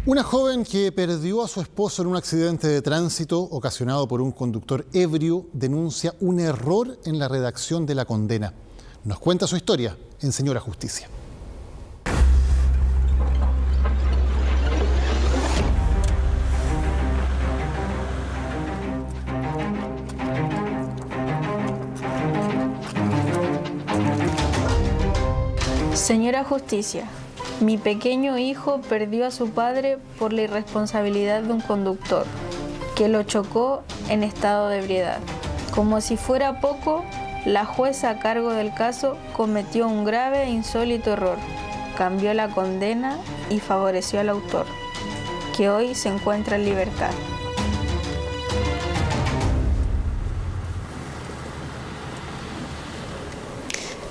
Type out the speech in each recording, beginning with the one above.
Una joven que perdió a su esposo en un accidente de tránsito ocasionado por un conductor ebrio denuncia un error en la redacción de la condena. Nos cuenta su historia en Señora Justicia. Señora Justicia, mi pequeño hijo perdió a su padre por la irresponsabilidad de un conductor que lo chocó en estado de ebriedad. Como si fuera poco, la jueza a cargo del caso cometió un grave e insólito error. Cambió la condena y favoreció al autor, que hoy se encuentra en libertad.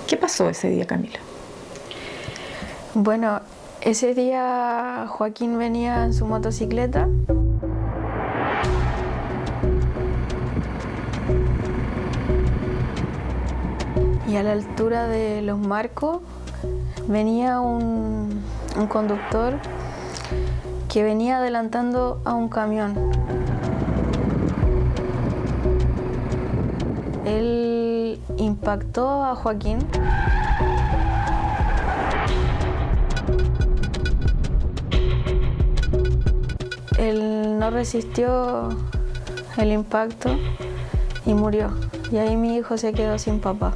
¿Qué pasó ese día, Camila? Bueno, ese día Joaquín venía en su motocicleta. Y a la altura de los marcos venía un conductor que venía adelantando a un camión. Él impactó a Joaquín. Él no resistió el impacto y murió. Y ahí mi hijo se quedó sin papá.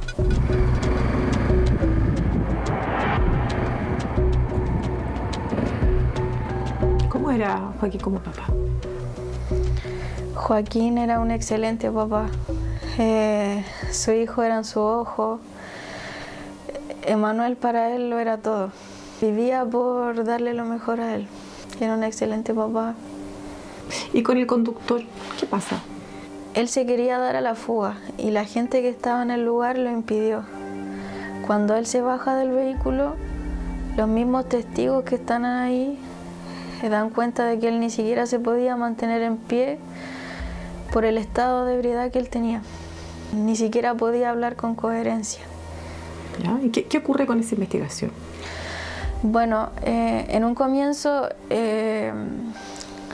¿Cómo era Joaquín como papá? Joaquín era un excelente papá. Su hijo era en su ojo. Emanuel para él lo era todo. Vivía por darle lo mejor a él. Era un excelente papá. ¿Y con el conductor qué pasa? Él se quería dar a la fuga y la gente que estaba en el lugar lo impidió. Cuando él se baja del vehículo, los mismos testigos que están ahí se dan cuenta de que él ni siquiera se podía mantener en pie por el estado de ebriedad que él tenía. Ni siquiera podía hablar con coherencia. ¿Ya? ¿Y qué ocurre con esa investigación? Bueno, en un comienzo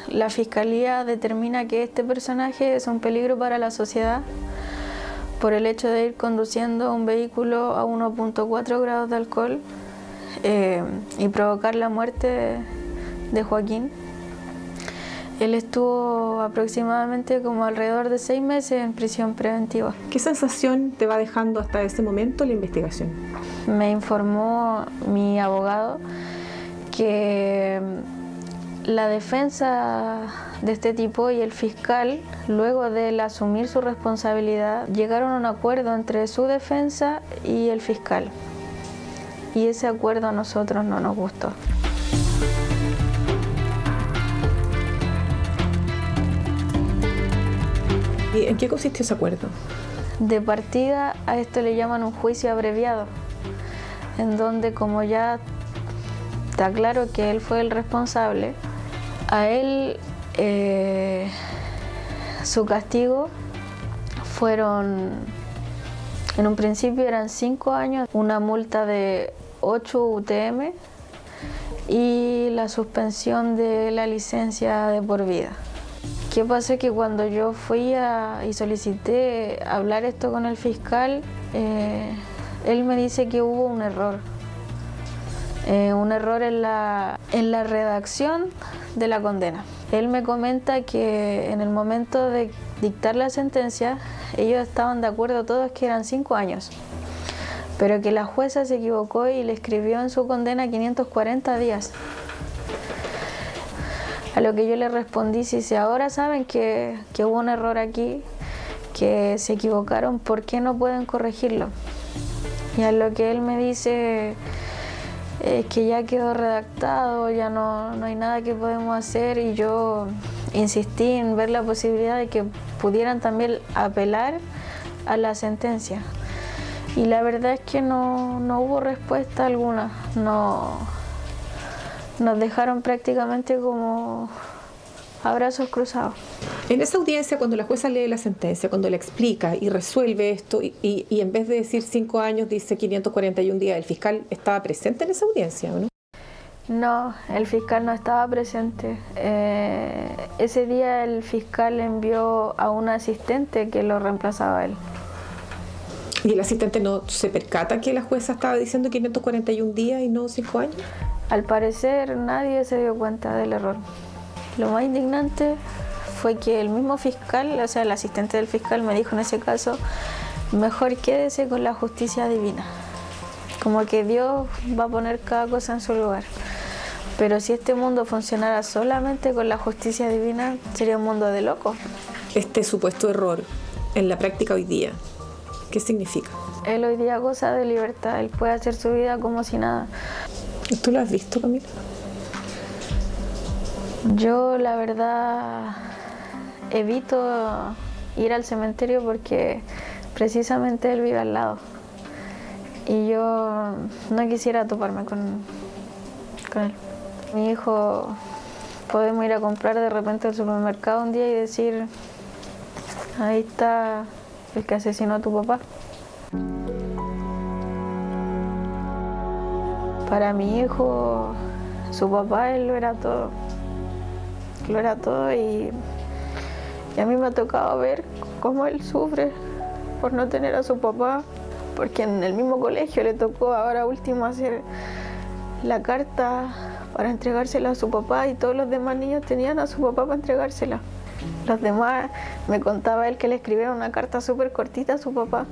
la Fiscalía determina que este personaje es un peligro para la sociedad por el hecho de ir conduciendo un vehículo a 1.4 grados de alcohol y provocar la muerte de Joaquín. Él estuvo aproximadamente como alrededor de 6 meses en prisión preventiva. ¿Qué sensación te va dejando hasta ese momento la investigación? Me informó mi abogado que la defensa de este tipo y el fiscal, luego de él asumir su responsabilidad, llegaron a un acuerdo entre su defensa y el fiscal. Y ese acuerdo a nosotros no nos gustó. ¿Y en qué consistió ese acuerdo? De partida, a esto le llaman un juicio abreviado, en donde, como ya está claro que él fue el responsable, a él su castigo fueron, en un principio eran 5 años, una multa de 8 UTM y la suspensión de la licencia de por vida. ¿Qué pasó? Que cuando yo fui y solicité hablar esto con el fiscal, él me dice que hubo un error. Un error en la redacción de la condena. Él me comenta que en el momento de dictar la sentencia, ellos estaban de acuerdo todos que eran 5 años, pero que la jueza se equivocó y le escribió en su condena 540 días. A lo que yo le respondí, si ahora saben que hubo un error aquí, que se equivocaron, ¿por qué no pueden corregirlo? Y a lo que él me dice es que ya quedó redactado, ya no hay nada que podemos hacer, y yo insistí en ver la posibilidad de que pudieran también apelar a la sentencia. Y la verdad es que no hubo respuesta alguna. Nos dejaron prácticamente como a brazos cruzados. En esa audiencia, cuando la jueza lee la sentencia, cuando le explica y resuelve esto, y en vez de decir 5 años, dice 541 días, ¿el fiscal estaba presente en esa audiencia o no? No, el fiscal no estaba presente. Ese día el fiscal envió a un asistente que lo reemplazaba a él. ¿Y el asistente no se percata que la jueza estaba diciendo 541 días y no 5 años? Al parecer nadie se dio cuenta del error. Lo más indignante fue que el mismo fiscal, o sea, el asistente del fiscal me dijo en ese caso, mejor quédese con la justicia divina. Como que Dios va a poner cada cosa en su lugar. Pero si este mundo funcionara solamente con la justicia divina, sería un mundo de locos. Este supuesto error en la práctica hoy día, ¿qué significa? Él hoy día goza de libertad, él puede hacer su vida como si nada. ¿Tú lo has visto, Camila? Yo, la verdad, evito ir al cementerio porque precisamente él vive al lado. Y yo no quisiera toparme con él. Mi hijo, podemos ir a comprar de repente al supermercado un día y decir, ahí está el que asesinó a tu papá. Para mi hijo, su papá, él lo era todo. Lo era todo y a mí me ha tocado ver cómo él sufre por no tener a su papá, porque en el mismo colegio le tocó ahora último hacer la carta para entregársela a su papá y todos los demás niños tenían a su papá para entregársela. Los demás, me contaba él que le escribieron una carta súper cortita a su papá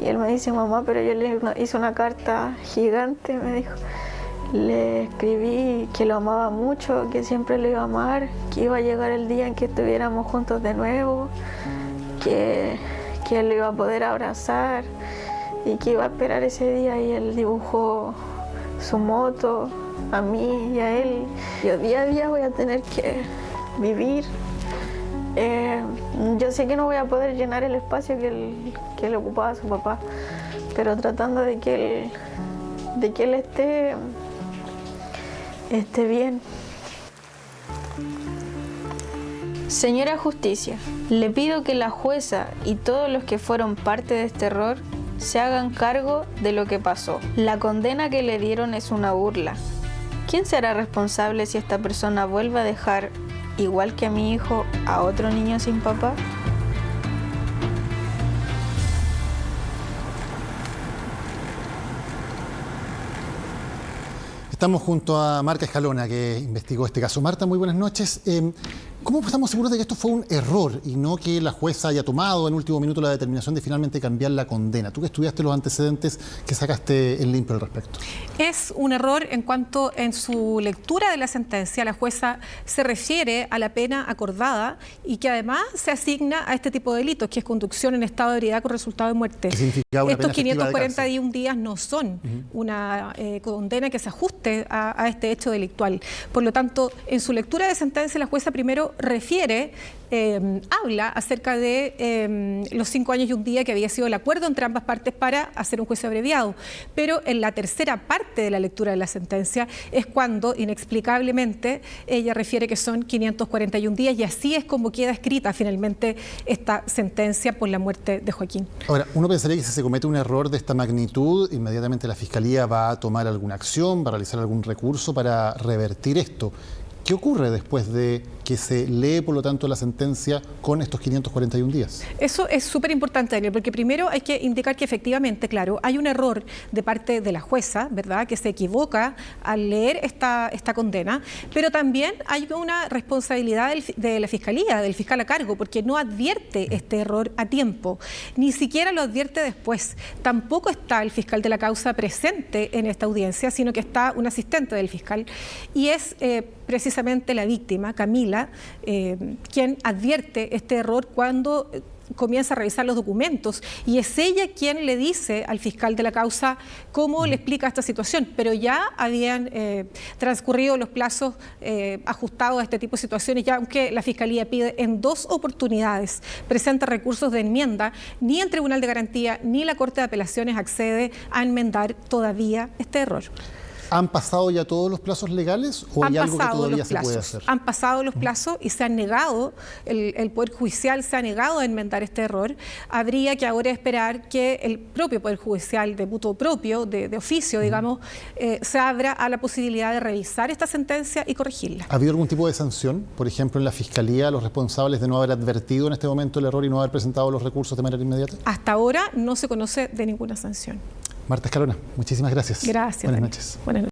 y él me dice, mamá, pero yo le hice una carta gigante, me dijo. Le escribí que lo amaba mucho, que siempre lo iba a amar, que iba a llegar el día en que estuviéramos juntos de nuevo, que él lo iba a poder abrazar y que iba a esperar ese día, y él dibujó su moto a mí y a él. Yo día a día voy a tener que vivir. Yo sé que no voy a poder llenar el espacio que le ocupaba a su papá, pero tratando de que él esté bien. Señora Justicia, le pido que la jueza y todos los que fueron parte de este error se hagan cargo de lo que pasó. La condena que le dieron es una burla. ¿Quién será responsable si esta persona vuelve a dejar, igual que a mi hijo, a otro niño sin papá? Estamos junto a Marta Escalona, que investigó este caso. Marta, muy buenas noches. ¿Cómo estamos seguros de que esto fue un error y no que la jueza haya tomado en último minuto la determinación de finalmente cambiar la condena? Tú que estudiaste los antecedentes, ¿qué sacaste en limpio al respecto? Es un error en cuanto en su lectura de la sentencia la jueza se refiere a la pena acordada y que además se asigna a este tipo de delitos, que es conducción en estado de ebriedad con resultado de muerte. ¿Qué significa una Estos pena efectiva de 541 días no son una condena que se ajuste a este hecho delictual. Por lo tanto, en su lectura de sentencia la jueza primero refiere, habla acerca de los 5 años y un día que había sido el acuerdo entre ambas partes para hacer un juicio abreviado. Pero en la tercera parte de la lectura de la sentencia es cuando inexplicablemente ella refiere que son 541 días y así es como queda escrita finalmente esta sentencia por la muerte de Joaquín. Ahora, uno pensaría que si se comete un error de esta magnitud, inmediatamente la Fiscalía va a tomar alguna acción, va a realizar algún recurso para revertir esto. ¿Qué ocurre después de que se lee, por lo tanto, la sentencia con estos 541 días? Eso es súper importante, Daniel, porque primero hay que indicar que efectivamente, claro, hay un error de parte de la jueza, ¿verdad?, que se equivoca al leer esta condena, pero también hay una responsabilidad de la Fiscalía, del fiscal a cargo, porque no advierte este error a tiempo, ni siquiera lo advierte después. Tampoco está el fiscal de la causa presente en esta audiencia, sino que está un asistente del fiscal, y es precisamente la víctima, Camila, quien advierte este error cuando comienza a revisar los documentos, y es ella quien le dice al fiscal de la causa cómo le explica esta situación, pero ya habían transcurrido los plazos ajustados a este tipo de situaciones, ya aunque la Fiscalía pide en 2 oportunidades, presenta recursos de enmienda, ni el Tribunal de Garantía ni la Corte de Apelaciones accede a enmendar todavía este error. ¿Han pasado ya todos los plazos legales o hay algo que todavía se puede hacer? Han pasado los plazos y se han negado, el Poder Judicial se ha negado a enmendar este error. Habría que ahora esperar que el propio Poder Judicial, de mutuo propio, de oficio, digamos, se abra a la posibilidad de revisar esta sentencia y corregirla. ¿Ha habido algún tipo de sanción, por ejemplo, en la Fiscalía, a los responsables de no haber advertido en este momento el error y no haber presentado los recursos de manera inmediata? Hasta ahora no se conoce de ninguna sanción. Marta Escalona, muchísimas gracias. Gracias. Buenas noches. Buenas noches.